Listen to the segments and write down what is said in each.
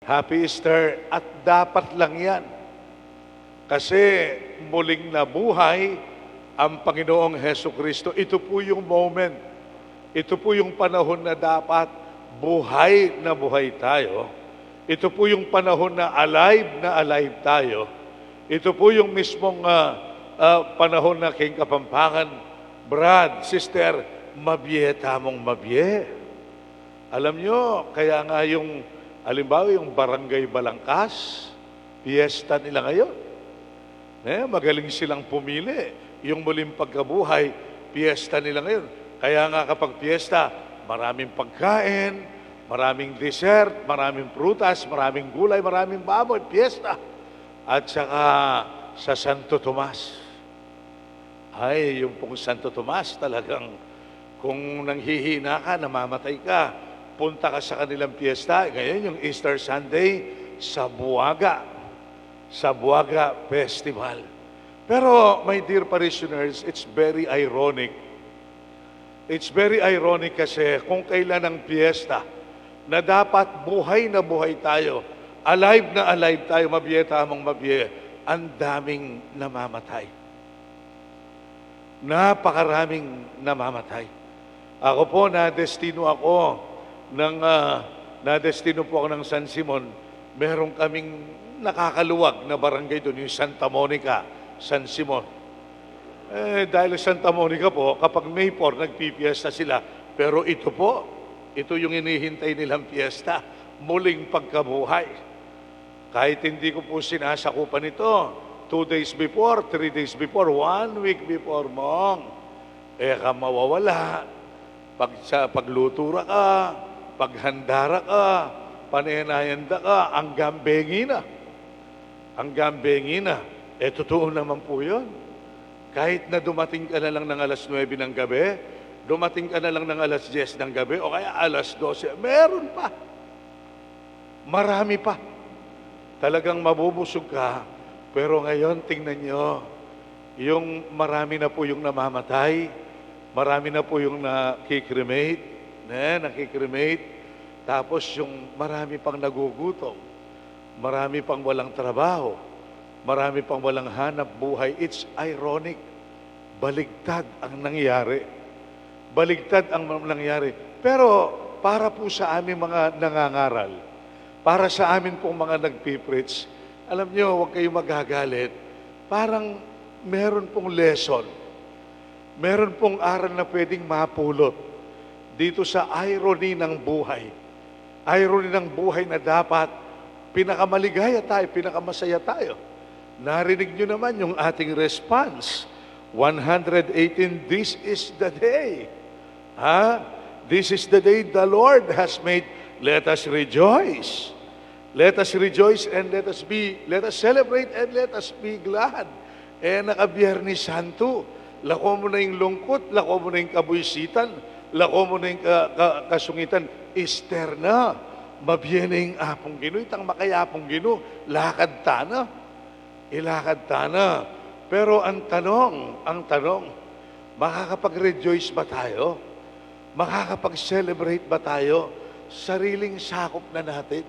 Happy Easter. At dapat lang yan. Kasi muling nabuhay ang Panginoong Heso Kristo. Ito po yung moment. Ito po yung panahon na dapat buhay na buhay tayo. Ito po yung panahon na alive tayo. Ito po yung mismong panahon na King Kapampangan, Brad, sister, mabye tamong mabye. Alam nyo, kaya nga yung, halimbawa yung Barangay Balangkas, piyesta nila ngayon. Magaling silang pumili. Yung muling pagkabuhay, piyesta nila ngayon. Kaya nga kapag piyesta, maraming pagkain, maraming dessert, maraming prutas, maraming gulay, maraming baboy, piyesta. At saka sa Santo Tomas. Ay, yung pong Santo Tomas talagang kung nanghihina ka, namamatay ka, punta ka sa kanilang piyesta. Ngayon yung Easter Sunday sa Buaga Festival. Pero, my dear parishioners, it's very ironic. It's very ironic kasi kung kailan ang piyesta na dapat buhay na buhay tayo, alive na alive tayo, mabye tamang mabye, ang daming namamatay. Napakaraming namamatay. Ako po, nadestino po ako ng San Simon. Meron kaming nakakaluwag na barangay doon, yung Santa Monica, San Simon. Dahil Santa Monica po, kapag May 4, nagpipiesta sila. Pero ito yung inihintay nilang piesta, muling pagkabuhay. Kahit hindi ko po sinasakupan ito, 2 days before, 3 days before, 1 week before mong, ka mawawala. Paglutura ka, paghandara ka, panenayanda ka, ang gambengi na. Ang gambengi na. Totoo naman po yun. Kahit na dumating ka na lang ng alas 9 ng gabi, dumating ka na lang ng alas 10 ng gabi, o kaya alas 12, meron pa. Marami pa. Talagang mabubusog ka. Pero ngayon, tingnan nyo, yung marami na po yung namamatay, marami na po yung nakikremate, tapos yung marami pang nagugutom, marami pang walang trabaho, marami pang walang hanap buhay. It's ironic. Baligtad ang nangyari. Baligtad ang nangyari. Pero para po sa aming mga nangangaral, para sa amin pong mga nagpipreach, alam nyo, huwag kayong magagalit. Parang meron pong lesson. Meron pong aral na pwedeng mapulot dito sa irony ng buhay. Irony ng buhay na dapat pinakamaligaya tayo, pinakamasaya tayo. Narinig nyo naman yung ating response. 118, this is the day. This is the day the Lord has made. Let us rejoice. Let us rejoice and let us celebrate and let us be glad. Naka-Biyernes Santo, lako mo na yung lungkot, lako mo na yung kabuisitan, lako mo na yung kasungitan. Easter na, mabye na yung apong Ginoo, itang makayapong Ginoo, lakad tana. Ilakad tana. Pero ang tanong, makakapag-rejoice ba tayo? Makakapag-celebrate ba tayo? Sariling sakop na natin.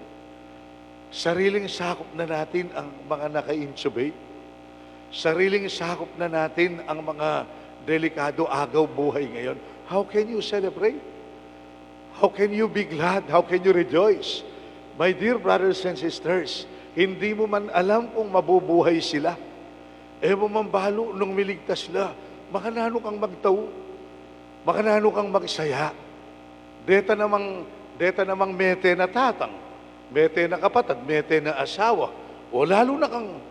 Sariling sakop na natin ang mga naka-intubate. Sariling sakop na natin ang mga delikado agaw buhay ngayon. How can you celebrate? How can you be glad? How can you rejoice? My dear brothers and sisters, hindi mo man alam kung mabubuhay sila. Mo man balo nung miligtas sila, makanano kang magtaw, makanano kang magsaya. Deta namang mete na tatang, mete na kapatid, mete na asawa, o lalo na kang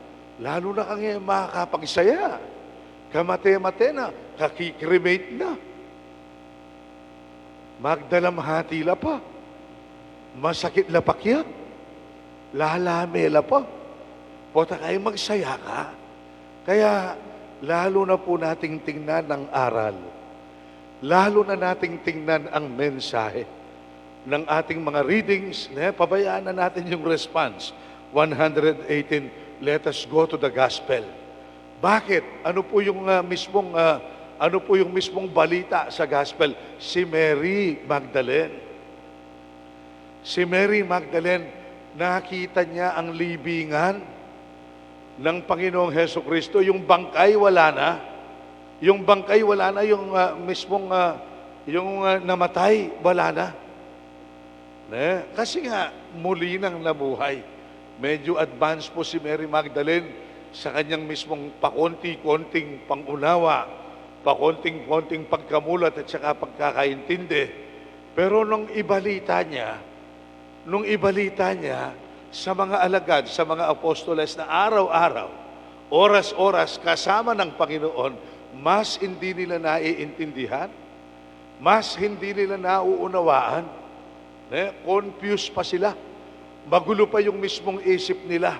makakapagsaya. Kamate-mate na, kakikremate na. Magdalamhati la pa. Masakit la pakyat. Lalame la pa. Pota kayo magsaya ka. Kaya, lalo na po nating tingnan ang aral. Lalo na nating tingnan ang mensahe ng ating mga readings. Pabayaan na natin yung response. 118, let us go to the gospel. Bakit? Ano po yung mismong balita sa gospel? Si Mary Magdalene. Si Mary Magdalene, nakita niya ang libingan ng Panginoong Heso Kristo. Yung bangkay wala na. Yung bangkay wala na. Yung namatay wala na. Kasi nga, muli nang nabuhay. Medyo advanced po si Mary Magdalene sa kanyang mismong pakonti-konting pangunawa, pakonting-konting pagkamulat at saka pagkakaintindi. Pero nung ibalita niya sa mga alagad, sa mga apostoles na araw-araw, oras-oras kasama ng Panginoon, mas hindi nila naiintindihan, mas hindi nila nauunawaan, confused pa sila. Magulo pa yung mismong isip nila.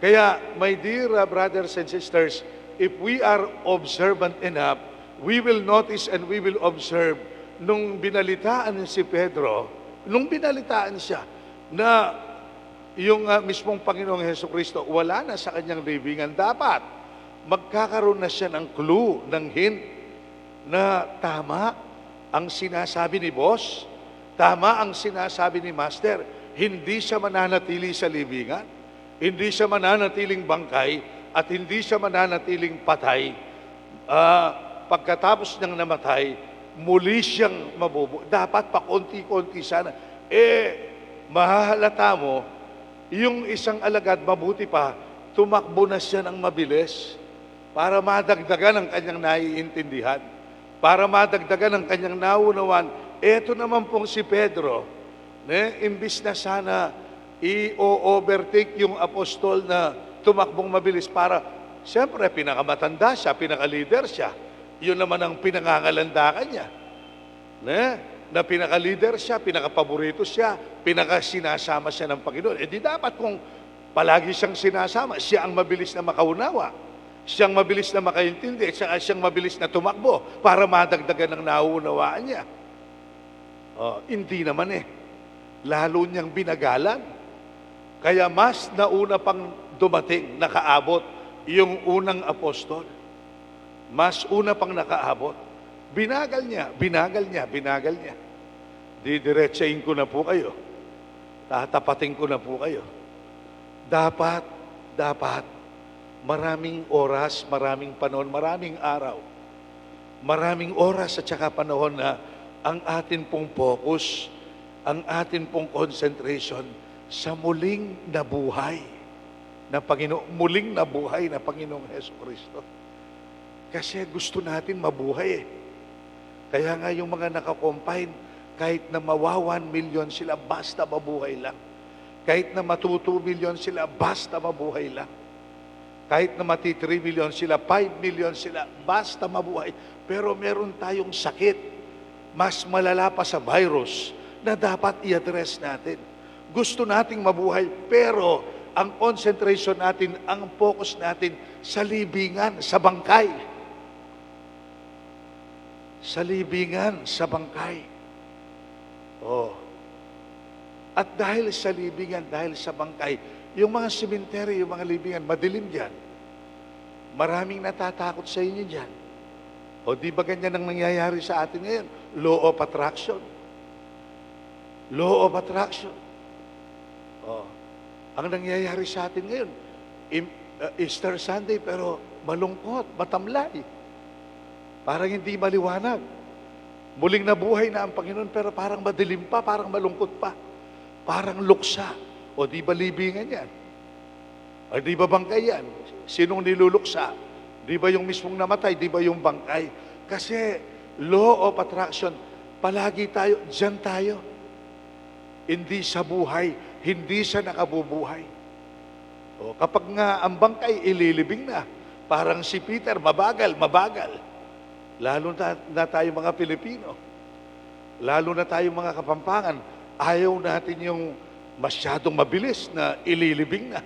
Kaya, my dear brothers and sisters, if we are observant enough, we will notice and we will observe nung binalitaan si Pedro, nung binalitaan siya na yung mismong Panginoong Heso Kristo wala na sa kanyang libingan, dapat magkakaroon na siya ng clue, ng hint na tama ang sinasabi ni boss, tama ang sinasabi ni master, hindi siya mananatili sa libingan, hindi siya mananatiling bangkay, at hindi siya mananatiling patay. Pagkatapos niyang namatay, muli siyang mabubuhay. Dapat pa konti-konti sana. Mahahalata mo, yung isang alagad, mabuti pa, tumakbo na siya ng mabilis para madagdagan ang kanyang naiintindihan, para madagdagan ang kanyang naunawan. Eto naman pong si Pedro, imbis na sana i-overtake yung apostol na tumakbong mabilis para, siyempre, pinakamatanda siya, pinaka-leader siya. Yun naman ang pinangangalandakan niya. Na pinaka-leader siya, pinaka-paborito siya, pinaka-sinasama siya ng Panginoon. Di dapat kung palagi siyang sinasama, siya ang mabilis na makaunawa, siyang mabilis na makaintindi, at siyang mabilis na tumakbo para madagdagan ng nauunawaan niya. Hindi naman lalo niyang binagalan. Kaya mas nauna pang dumating, nakaabot yung unang apostol. Mas una pang nakaabot. Binagal niya. Didiretsahin ko na po kayo. Tatapatin ko na po kayo. Dapat, maraming oras, maraming panahon, maraming araw, maraming oras at saka panahon na ang atin pong focus, ang atin pong concentration sa muling nabuhay na Panginoon, muling nabuhay na Panginoong Heso Kristo. Kasi gusto natin mabuhay Kaya nga yung mga nakakompine, kahit na mawa 1 million sila, basta mabuhay lang. Kahit na matu 2 million sila, basta mabuhay lang. Kahit na mati 3 million sila, 5 million sila, basta mabuhay. Pero meron tayong sakit, mas malala pa sa virus, na dapat i-address natin. Gusto nating mabuhay, pero ang concentration natin, ang focus natin sa libingan, sa bangkay. Sa libingan, sa bangkay. Oh. At dahil sa libingan, dahil sa bangkay, yung mga cemetery, yung mga libingan, madilim dyan. Maraming natatakot sa inyo dyan. O di ba ganyan ang nangyayari sa atin ngayon? Law of attraction. Law of attraction. Oh. Ang nangyayari sa atin ngayon, Easter Sunday, pero malungkot, matamlay. Parang hindi maliwanag. Muling nabuhay na ang Panginoon, pero parang madilim pa, parang malungkot pa. Parang luksa. O di ba libingan yan? O di ba bangkay yan? Sinong niluluksa? Di ba yung mismong namatay? Di ba yung bangkay? Kasi law of attraction, palagi tayo, dyan tayo. Hindi sa buhay, hindi sa nakabubuhay. O, kapag nga ang bangkay ililibing na, parang si Peter, mabagal. Lalo na tayo mga Pilipino. Lalo na tayo mga Kapampangan, ayaw natin yung masyadong mabilis na ililibing na.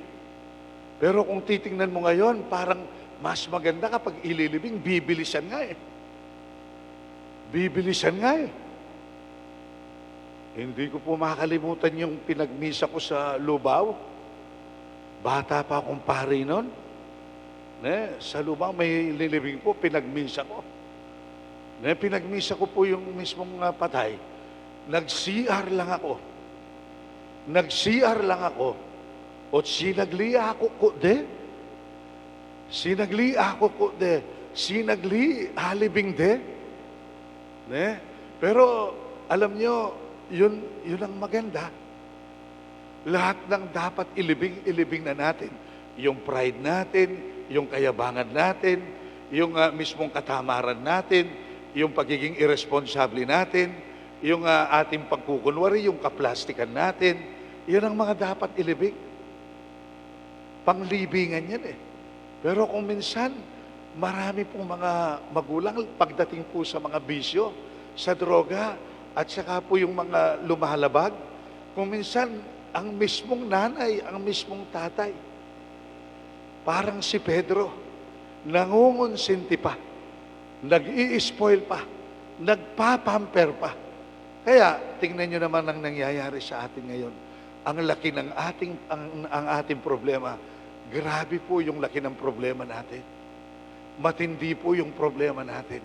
Pero kung titingnan mo ngayon, parang mas maganda kapag ililibing, bibilisan nga eh. Bibilisan nga eh. Hindi ko po makakalimutan yung pinagmisa ko sa Lubao. Bata pa akong pari nun. Sa Lubao may lilibing po, pinagmisa ko. Pinagmisa ko po yung mismong patay. Nag-CR lang ako. Nag-CR lang ako. O sinagli ako ko de. Sinagli ako ko de. Sinagli halibing de. Ne? Pero alam nyo, yun ang maganda. Lahat ng dapat ilibing na natin. Yung pride natin, yung kayabangan natin, yung mismong katamaran natin, yung pagiging irresponsable natin, yung ating pagkukunwari, yung kaplastikan natin, yun ang mga dapat ilibing. Panglibingan yan eh. Pero kung minsan, marami pong mga magulang pagdating po sa mga bisyo, sa droga, at saka po yung mga lumalabag, kung minsan, ang mismong nanay, ang mismong tatay, parang si Pedro, nangungonsinti pa, nag-i-spoil pa, nagpapamper pa. Kaya, tingnan nyo naman ang nangyayari sa atin ngayon. Ang laki ng ang ating problema. Grabe po yung laki ng problema natin. Matindi po yung problema natin.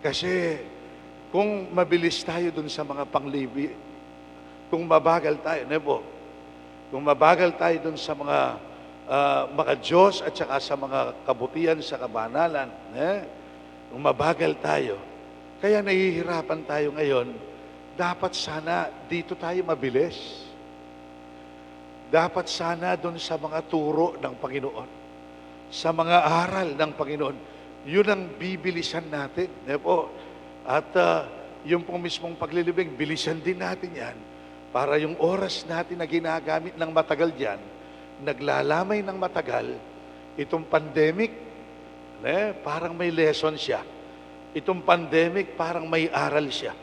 Kasi, kung mabilis tayo dun sa mga panglibi, kung mabagal tayo, kung mabagal tayo dun sa mga Diyos at saka sa mga kabutihan sa kabanalan, kung mabagal tayo, kaya nahihirapan tayo ngayon, dapat sana dito tayo mabilis. Dapat sana dun sa mga turo ng Panginoon, sa mga aral ng Panginoon, yun ang bibilisan natin. At yung pong mismong paglilibing, bilisan din natin yan para yung oras natin na ginagamit ng matagal dyan, naglalamay ng matagal, itong pandemic, parang may lesson siya. Itong pandemic, parang may aral siya.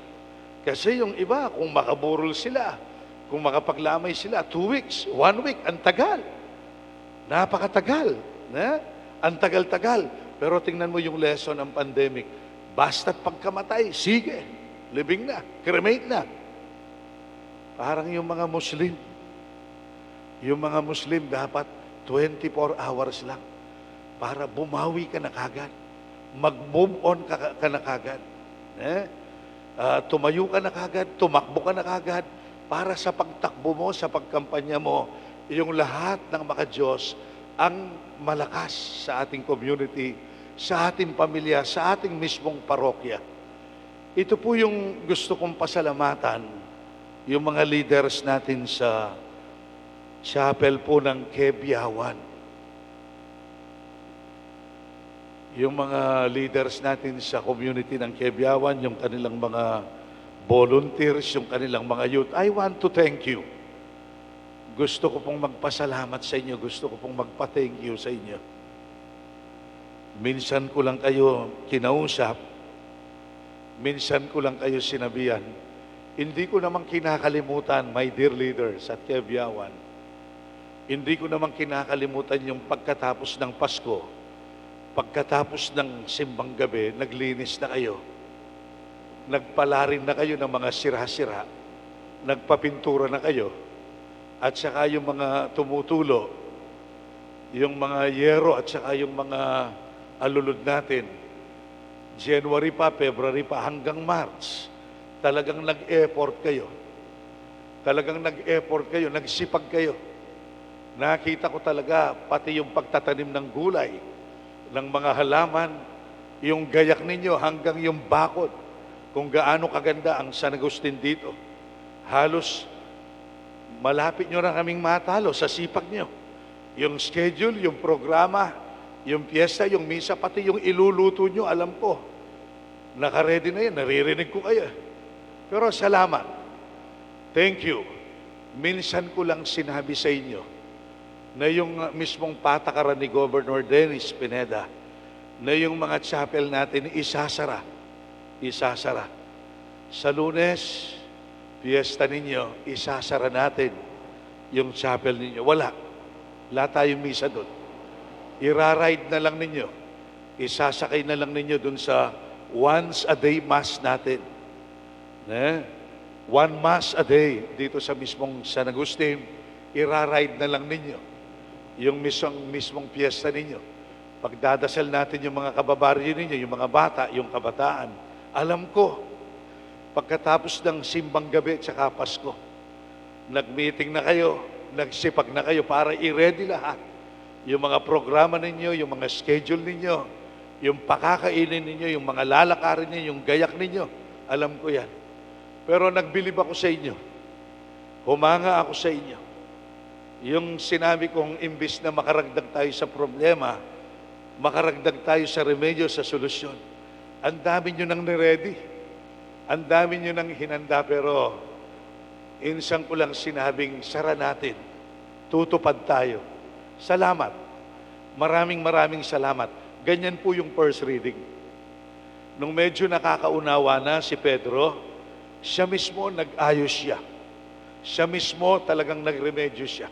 Kasi yung iba, kung makaburol sila, kung makapaglamay sila, 2 weeks, 1 week, ang tagal. Napakatagal. Ang tagal-tagal. Pero tingnan mo yung lesson ng pandemic. Basta't pagkamatay, sige, libing na, cremate na. Parang yung mga Muslim. Yung mga Muslim dapat 24 hours lang para bumawi ka na kagad. Mag-move on ka na kagad. Tumayo ka na kagad, tumakbo ka na kagad para sa pagtakbo mo, sa pagkampanya mo, yung lahat ng maka-Diyos ang malakas sa ating community, sa ating pamilya, sa ating mismong parokya. Ito po yung gusto kong pasalamatan, yung mga leaders natin sa chapel po ng Kebiawan. Yung mga leaders natin sa community ng Kebiawan, yung kanilang mga volunteers, yung kanilang mga youth, I want to thank you. Gusto ko pong magpasalamat sa inyo, gusto ko pong magpa-thank you sa inyo. Minsan ko lang kayo kinausap, minsan ko lang kayo sinabihan. Hindi ko naman kinakalimutan, my dear leaders at Kebiawan. Hindi ko naman kinakalimutan yung pagkatapos ng Pasko, pagkatapos ng simbang gabi, naglinis na kayo. Nagpalarin na kayo ng mga sira-sira, nagpapintura na kayo, at saka yung mga tumutulo, yung mga yero at saka yung mga alulod natin, January pa, February pa, hanggang March, talagang nag-effort kayo. Talagang nag-effort kayo, nagsipag kayo. Nakita ko talaga, pati yung pagtatanim ng gulay, ng mga halaman, yung gayak ninyo hanggang yung bakod, kung gaano kaganda ang San Agustin dito. Halos malapit nyo na kaming matalo sa sipag nyo. Yung schedule, yung programa, yung piyesta, yung misa, pati yung iluluto nyo, alam ko. Nakaredy na yan, naririnig ko kayo. Pero salamat. Thank you. Minsan ko lang sinabi sa inyo na yung mismong patakaran ni Governor Dennis Pineda na yung mga chapel natin isasara. Sa Lunes, fiesta ninyo, isasara natin yung chapel ninyo. Wala tayong misa doon. Ira-ride na lang ninyo. Isasakay na lang ninyo doon sa once a day mass natin. One mass a day dito sa mismong San Agustin, ira-ride na lang ninyo yung mismong fiesta ninyo. Pagdadasal natin yung mga kababaryo ninyo, yung mga bata, yung kabataan. Alam ko, pagkatapos ng simbang gabi at saka Pasko, nag-meeting na kayo, nagsipag na kayo para i-ready lahat. Yung mga programa ninyo, yung mga schedule ninyo, yung pakakainin ninyo, yung mga lalakarin ninyo, yung gayak ninyo. Alam ko yan. Pero nagbilib ako sa inyo. Humanga ako sa inyo. Yung sinabi kong imbis na makaragdag tayo sa problema, makaragdag tayo sa remedyo, sa solusyon. Ang dami nyo nang niready. Ang dami nyo nang hinanda, pero insang ko lang sinabing, sara natin. Tutupad tayo. Salamat. Maraming salamat. Ganyan po yung first reading. Nung medyo nakakaunawa na si Pedro, siya mismo nag-ayos siya. Siya mismo talagang nagremedyo siya.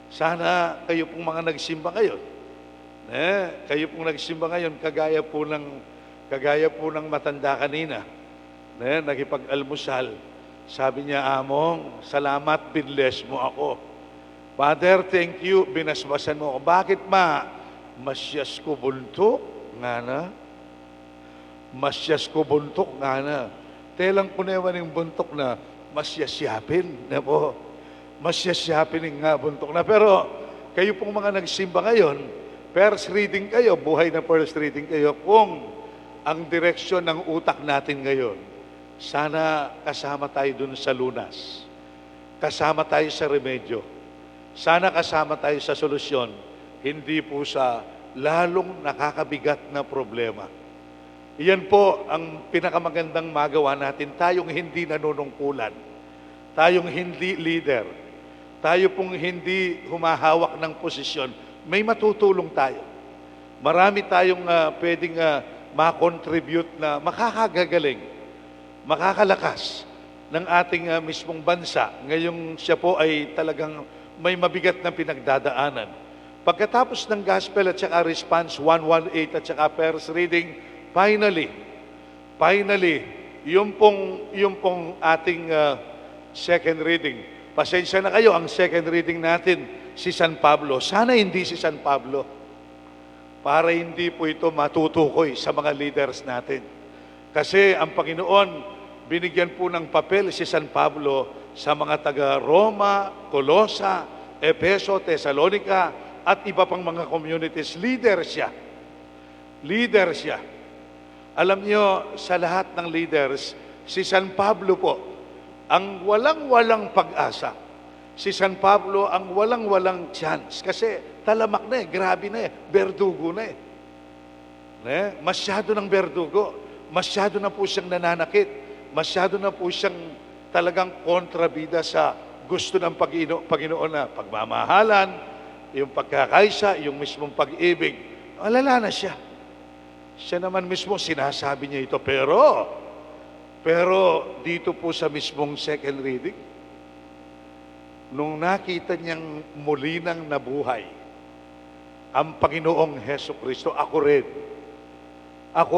Sana kayo pong mga nagsimba ngayon, kayo pong nagsimba ngayon, kagaya po ng matanda kanina, nakipag-almusal. Sabi niya, Among, salamat, binless mo ako. Father, thank you, binasbasan mo ako. Bakit ma? Masyas ko buntok, nga na. Masyas ko buntok, nga na. Telang ko naman yung buntok na masyasyapin, na po. Masyasyapin nga buntok na. Pero kayo pong mga nagsimba ngayon, first reading kayo, buhay na first reading kayo, kung ang direksyon ng utak natin ngayon, sana kasama tayo dun sa lunas. Kasama tayo sa remedyo. Sana kasama tayo sa solusyon. Hindi po sa lalong nakakabigat na problema. Iyan po ang pinakamagandang magawa natin. Tayong hindi nanunungkulan. Tayong hindi leader. Tayo pong hindi humahawak ng posisyon. May matutulong tayo. Marami tayong pwedeng makontribute na makakagagaling, makakalakas ng ating mismong bansa. Ngayong siya po ay talagang may mabigat na pinagdadaanan. Pagkatapos ng gospel at saka response 118 at saka first reading, finally, yung pong ating second reading. Pasensya na kayo, ang second reading natin, si San Pablo. Sana hindi si San Pablo. Para hindi po ito matutukoy sa mga leaders natin. Kasi ang Panginoon, binigyan po ng papel si San Pablo sa mga taga-Roma, Colosa, Efeso, Thessalonica, at iba pang mga communities. Leader siya. Leader siya. Alam niyo, sa lahat ng leaders, si San Pablo po, ang walang-walang pag-asa. Si San Pablo ang walang-walang chance. Kasi talamak na grabe na berdugo na Masyado ng berdugo. Masyado na po siyang nananakit. Masyado na po siyang talagang kontrabida sa gusto ng Panginoon na pagmamahalan, yung pagkakaisa, yung mismong pag-ibig. Alala na siya. Siya naman mismo sinasabi niya ito. Pero dito po sa mismong second reading, nung nakita niyang muli nang nabuhay ang Panginoong Heso Kristo, ako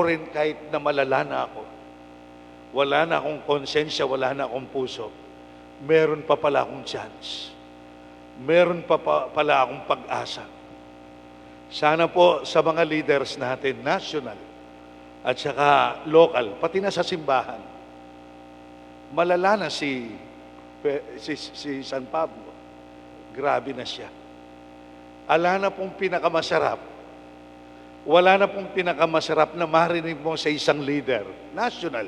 rin kahit na malala na ako, wala na akong konsensya, wala na akong puso, meron pa pala akong chance. Meron pa pala akong pag-asa. Sana po sa mga leaders natin, national at saka local, pati na sa simbahan, malala na si San Pablo. Grabe na siya. Wala na pong pinakamasarap na marinig mo sa isang leader, national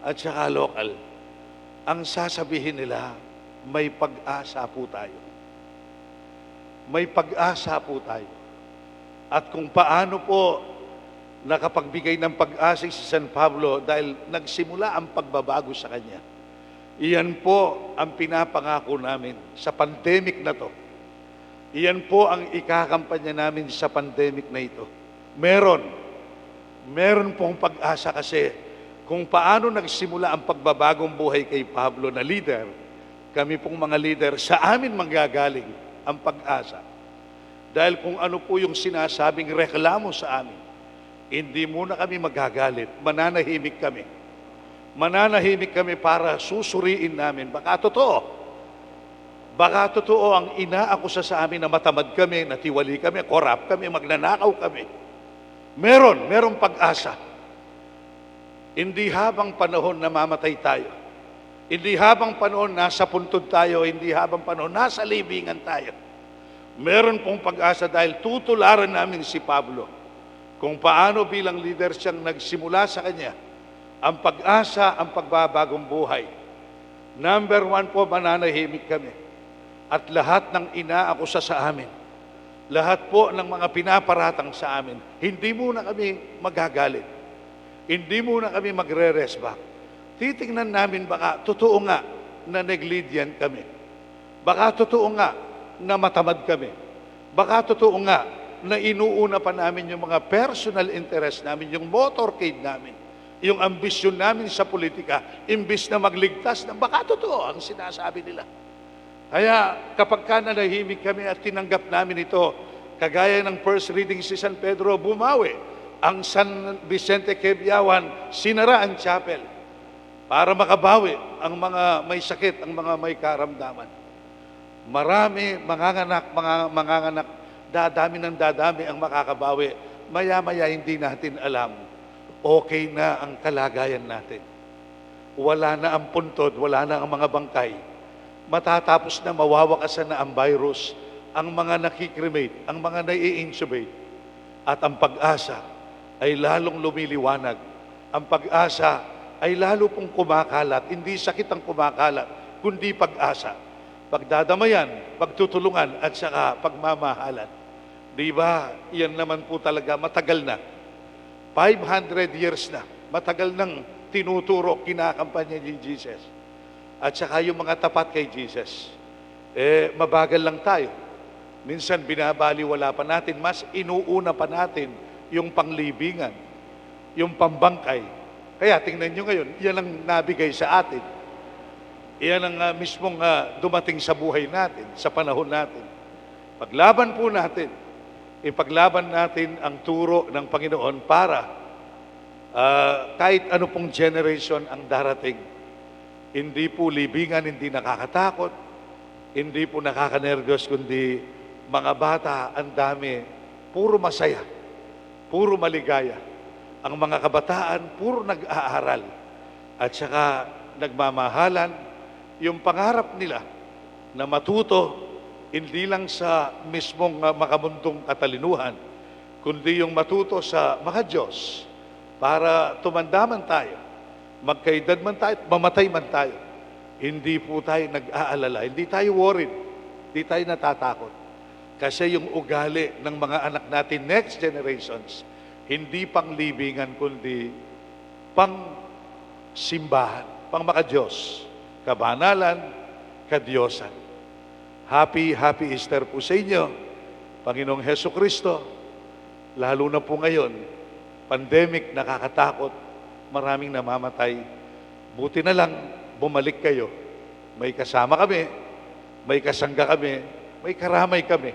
at saka local. Ang sasabihin nila, may pag-asa po tayo. May pag-asa po tayo. At kung paano po nakapagbigay ng pag-asa si San Pablo dahil nagsimula ang pagbabago sa kanya. Iyan po ang pinapangako namin sa pandemic na to. Iyan po ang ikakampanya namin sa pandemic na ito. Meron pong pag-asa kasi kung paano nagsimula ang pagbabagong buhay kay Pablo na leader, kami pong mga leader, sa amin manggagaling ang pag-asa. Dahil kung ano po yung sinasabing reklamo sa amin, hindi muna kami magagalit, mananahimik kami. Mananahimik kami para susuriin namin. Baka totoo ang inaakusa sa amin na matamad kami, natiwali kami, korap kami, magnanakaw kami. Merong pag-asa. Hindi habang panahon na mamatay tayo. Hindi habang panahon nasa puntod tayo, hindi habang panahon nasa libingan tayo. Meron pong pag-asa dahil tutularan namin si Pablo kung paano bilang leader siyang nagsimula sa kanya ang pag-asa, ang pagbabagong buhay. Number one po, mananahimik kami. At lahat ng inaakusa sa amin, lahat po ng mga pinaparatang sa amin, hindi muna kami magagalit. Hindi muna kami magre-resback. Titingnan namin baka totoo nga na negligent kami. Baka totoo nga na matamad kami. Baka totoo nga na inuuna pa namin yung mga personal interest namin, yung motorcade namin, yung ambisyon namin sa politika, imbis na magligtas na baka totoo ang sinasabi nila. Kaya kapag ka nanahimik kami at tinanggap namin ito, kagaya ng first reading si San Pedro, bumawi. Ang San Vicente Queviawan, sinara ang chapel para makabawi ang mga may sakit, ang mga may karamdaman. Marami, manganganak, dadami ng dadami ang makakabawi. Maya-maya hindi natin alam, okay na ang kalagayan natin. Wala na ang puntod, wala na ang mga bangkay. Matatapos na mawawakasan na ang virus, ang mga nakikremate, ang mga nai-intubate, at ang pag-asa ay lalong lumiliwanag. Ang pag-asa ay lalo pong kumakalat. Hindi sakit ang kumakalat, kundi pag-asa. Pagdadamayan, pagtutulungan, at saka pagmamahalan. Di ba? Yan naman po talaga matagal na. 500 years na. Matagal nang tinuturo, kinakampanya ni Jesus. At saka yung mga tapat kay Jesus. Mabagal lang tayo. Minsan binabaliwala pa natin, mas inuuna pa natin yung panglibingan, yung pambangkay. Kaya tingnan nyo ngayon, yan ang nabigay sa atin. Yan ang mismong dumating sa buhay natin, sa panahon natin. Paglaban po natin, ipaglaban natin ang turo ng Panginoon para kahit ano pong generation ang darating, hindi po libingan, hindi nakakatakot, hindi po nakakanervyos, kundi mga bata, ang dami, puro masaya, puro maligaya. Ang mga kabataan, puro nag-aaral. At saka nagmamahalan, yung pangarap nila na matuto, hindi lang sa mismong makamundong katalinuhan, kundi yung matuto sa mga Diyos para tumanda man tayo, magkaedad man tayo, mamatay man tayo. Hindi po tayo nag-aalala, hindi tayo worried, hindi tayo natatakot. Kasi yung ugali ng mga anak natin, next generations, hindi pang libingan, kundi pang simbahan, pang makadiyos, kabanalan, kadiyosan. Happy Easter po sa inyo, Panginoong Heso Kristo. Lalo na po ngayon, pandemic, nakakatakot, maraming namamatay. Buti na lang, bumalik kayo. May kasama kami, may kasangga kami, may karamay kami.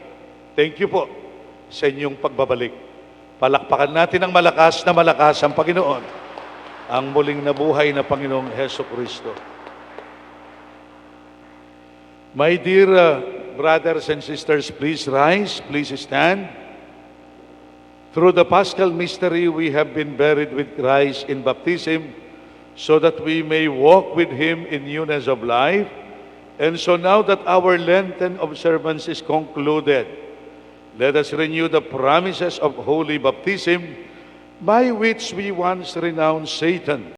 Thank you po sa inyong pagbabalik. Palakpakan natin ng malakas na malakas ang Panginoon, ang muling nabuhay na Panginoong Heso Kristo. My dear brothers and sisters, please rise, please stand. Through the Paschal mystery, we have been buried with Christ in baptism, so that we may walk with Him in newness of life. And so now that our Lenten observance is concluded, let us renew the promises of holy baptism, by which we once renounced Satan,